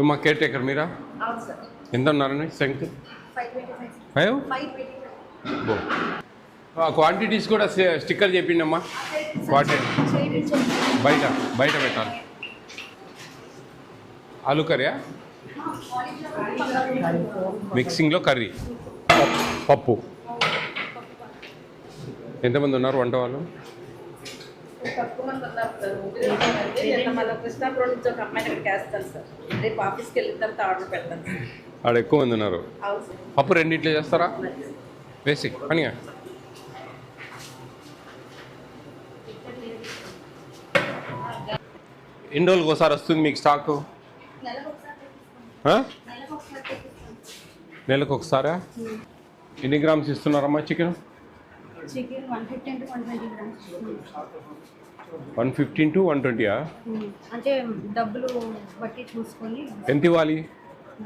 మా care taker మీరా? అవును sir. ఎంత ఉన్నారండి స్ట్రెంగ్త్? 525. క్వాంటిటీస్ కూడా స్టిక్కర్ చెప్పిండమ్మా. క్వాంటిటీ బయట బయట పెట్టాలి. ఆలు కర్రీ, మిక్సింగ్లో కర్రీ, పప్పు. ఎంతమంది ఉన్నారు వంట వాళ్ళు? తక్కువ మంది ఉన్నారు సార్. మన కృష్ణాపురం నుంచి ఒక అమ్మాయిని ఇక్కడికి వేస్తాను సార్. రేపు ఆఫీస్కి వెళ్ళిన తర్వాత ఆర్డర్ పెడతాను సార్. ఆడ ఎక్కువ మంది ఉన్నారు. అవును సార్. పప్పు రెండిట్లో చేస్తారా? బేసిక్ పనిగా. ఎన్ని రోజులకు ఒకసారి వస్తుంది మీకు స్టాకు? నెలకు ఒకసారా? ఎన్ని grams ఇస్తున్నారమ్మా chicken? Chicken 115 to 120 grams. 115 to 120. అంటే డబ్బులు బట్టి చూసుకొని ఎంత ఇవ్వాలి?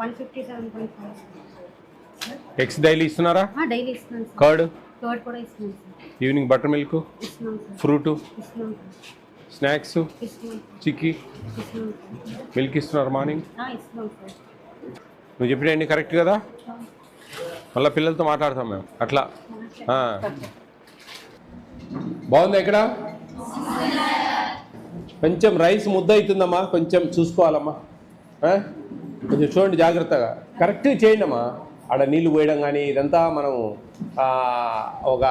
157.5. ఎగ్స్ డైలీ ఇస్తున్నారా? డైలీ ఇస్తున్నాను సార్. కర్డ్? కర్డ్ కూడా ఇస్తున్నాను సార్. ఈవినింగ్ బటర్ మిల్క్ ఇస్తున్నాం సార్. ఫ్రూటు ఇస్తున్నాం సార్. స్నాక్స్ ఇస్తున్నాం చిక్కీ ఇస్తున్నాం సార్. మిల్క్ ఇస్తున్నారు మార్నింగ్. ఇస్తున్నాం సార్. నువ్వు చెప్పినవన్నీ కరెక్ట్ కదా? మళ్ళీ పిల్లలతో మాట్లాడతాం మేము అట్లా. బాగుందా ఇక్కడ? కొంచెం రైస్ ముద్ద అవుతుందమ్మా, కొంచెం చూసుకోవాలమ్మా. కొంచెం చూడండి జాగ్రత్తగా, కరెక్ట్గా చేయండి అమ్మా. ఆడ నీళ్లు పోయడం కానీ ఇదంతా మనం ఒక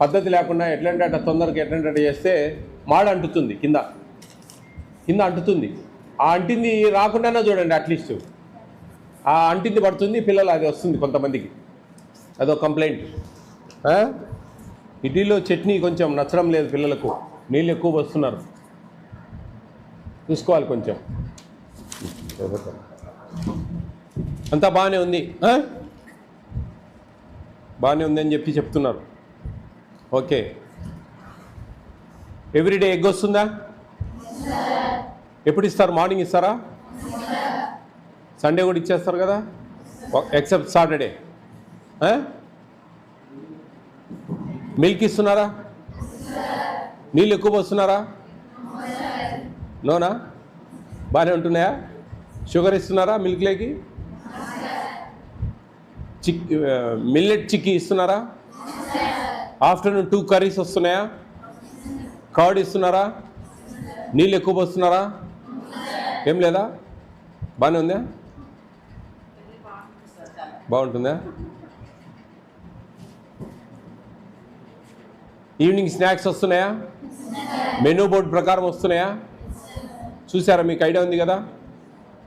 పద్ధతి లేకుండా ఎట్లంటే అట్లా తొందరగా ఎట్లంటే చేస్తే మాడ అంటుతుంది, కింద కింద అంటుతుంది. ఆ అంటింది రాకుండానే చూడండి, అట్లీస్ట్ ఆ అంటింది పడుతుంది, పిల్లలు అది వస్తుంది కొంతమందికి, అదో కంప్లైంట్. ఇడ్లీలో చట్నీ కొంచెం నచ్చడం లేదు పిల్లలకు, నీళ్ళు ఎక్కువ వస్తున్నారు, చూసుకోవాలి కొంచెం. అంతా బాగానే ఉంది, బాగానే ఉంది అని చెప్పి చెప్తున్నారు. ఓకే. ఎవ్రీడే ఎగ్ వస్తుందా? ఎప్పుడు ఇస్తారు? మార్నింగ్ ఇస్తారా? సండే కూడా ఇచ్చేస్తారు కదా, ఎక్సెప్ట్ సాటర్డే. మిల్క్ ఇస్తున్నారా? నీళ్ళు ఎక్కువ వస్తున్నారా? నోనా? బాగానే ఉంటున్నాయా? షుగర్ ఇస్తున్నారా మిల్క్లోకి? మిల్లెట్ చిక్కీ ఇస్తున్నారా? ఆఫ్టర్నూన్ 2 కర్రీస్ వస్తున్నాయా? కర్డ్ ఇస్తున్నారా? నీళ్ళు ఎక్కువ వస్తున్నారా? ఏం లేదా? బాగానే ఉందా? బాగుంటుందా? ఈవినింగ్ స్నాక్స్ వస్తున్నాయా? మెనూ బోర్డు ప్రకారం వస్తున్నాయా? చూసారా? మీకు ఐడియా ఉంది కదా.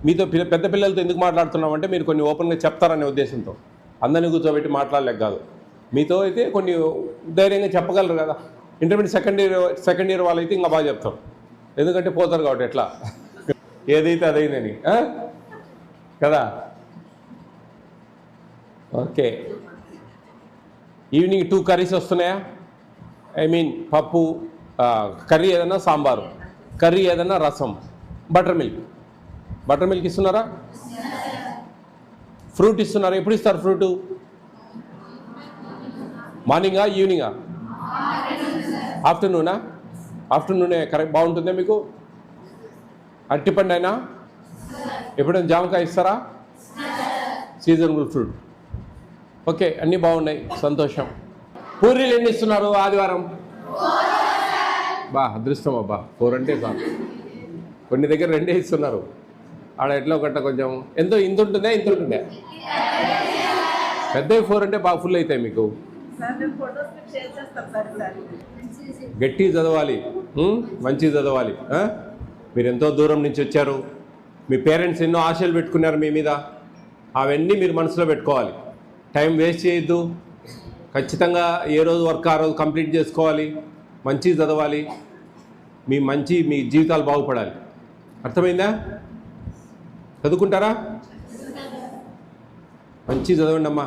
మీతో పెద్ద పిల్లలతో ఎందుకు మాట్లాడుతున్నామంటే మీరు కొన్ని ఓపెన్గా చెప్తారనే ఉద్దేశంతో, అందరినీ కూర్చోబెట్టి మాట్లాడలేక కాదు. మీతో అయితే కొన్ని ధైర్యంగా చెప్పగలరు కదా. ఇంటర్మీడియట్ సెకండ్ ఇయర్ వాళ్ళైతే ఇంకా బాగా చెప్తారు, ఎందుకంటే పోతారు కాబట్టి ఎట్లా ఏదైతే అదైందని కదా. ఓకే. ఈవినింగ్ 2 కర్రీస్ వస్తున్నాయా? ఐ మీన్ పప్పు, కర్రీ ఏదన్నా సాంబారు, కర్రీ ఏదన్నా రసం, బటర్ మిల్క్ ఇస్తున్నారా? ఫ్రూట్ ఇస్తున్నారా? ఎప్పుడు ఇస్తారు ఫ్రూటు? మార్నింగా ఈవినింగా? ఆఫ్టర్నూనా? ఆఫ్టర్నూనే కరెక్ట్. బాగుంటుందా మీకు? అరటిపండు అయినా? ఎప్పుడైనా జామకాయ ఇస్తారా? Seasonable fruit. ఓకే, అన్నీ బాగున్నాయి, సంతోషం. పూరీలు ఎన్ని ఇస్తున్నారు ఆదివారం? అదృష్టం అబ్బా, 4 అంటే చాలు. కొన్ని దగ్గర 2 ఇస్తున్నారు. ఆడ ఎట్లా ఒకట కొంచెం ఎంతో ఇంత ఉంటుందా? పెద్ద 4 అంటే బాగా ఫుల్ అవుతాయి మీకు. గట్టి చదవాలి, మంచిగా చదవాలి. మీరు ఎంతో దూరం నుంచి వచ్చారు, మీ పేరెంట్స్ ఎన్నో ఆశలు పెట్టుకున్నారు మీ మీద, అవన్నీ మీరు మనసులో పెట్టుకోవాలి. టైం వేస్ట్ చేయొద్దు. ఖచ్చితంగా ఏ రోజు వర్క్ ఆ రోజు కంప్లీట్ చేసుకోవాలి, మంచిగా చదవాలి, మీ జీవితాలు బాగుపడాలి. అర్థమైందా? చదువుకుంటారా? మంచి చదవండి అమ్మా.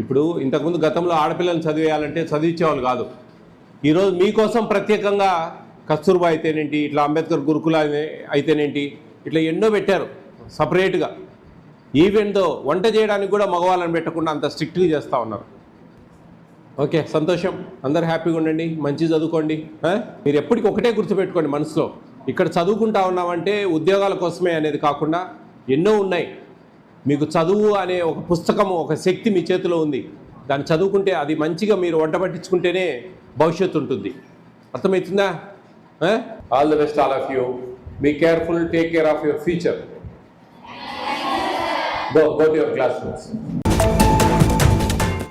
ఇప్పుడు ఇంతకుముందు గతంలో ఆడపిల్లలను చదివేయాలంటే చదివించేవాళ్ళు కాదు. ఈరోజు మీకోసం ప్రత్యేకంగా కస్తూర్బా అయితేనేంటి, ఇట్లా అంబేద్కర్ గురుకుల అయితేనేంటి, ఇట్లా ఎన్నో పెట్టారు సపరేట్గా. ఈవెన్ దో వంట చేయడానికి కూడా మగవాళ్ళని పెట్టకుండా అంత స్ట్రిక్ట్గా చేస్తూ ఉన్నారు. ఓకే, సంతోషం. అందరు హ్యాపీగా ఉండండి, మంచి చదువుకోండి. మీరు ఎప్పటికీ ఒకటే గుర్తుపెట్టుకోండి మనసులో, ఇక్కడ చదువుకుంటా ఉన్నామంటే ఉద్యోగాల కోసమే అనేది కాకుండా ఎన్నో ఉన్నాయి. మీకు చదువు అనే ఒక పుస్తకం, ఒక శక్తి మీ చేతిలో ఉంది. దాన్ని చదువుకుంటే అది మంచిగా మీరు వంట పట్టించుకుంటేనే భవిష్యత్తు ఉంటుంది. అర్థమవుతుందా? All the best all of you. Be careful, take care of your future. Go to your classrooms.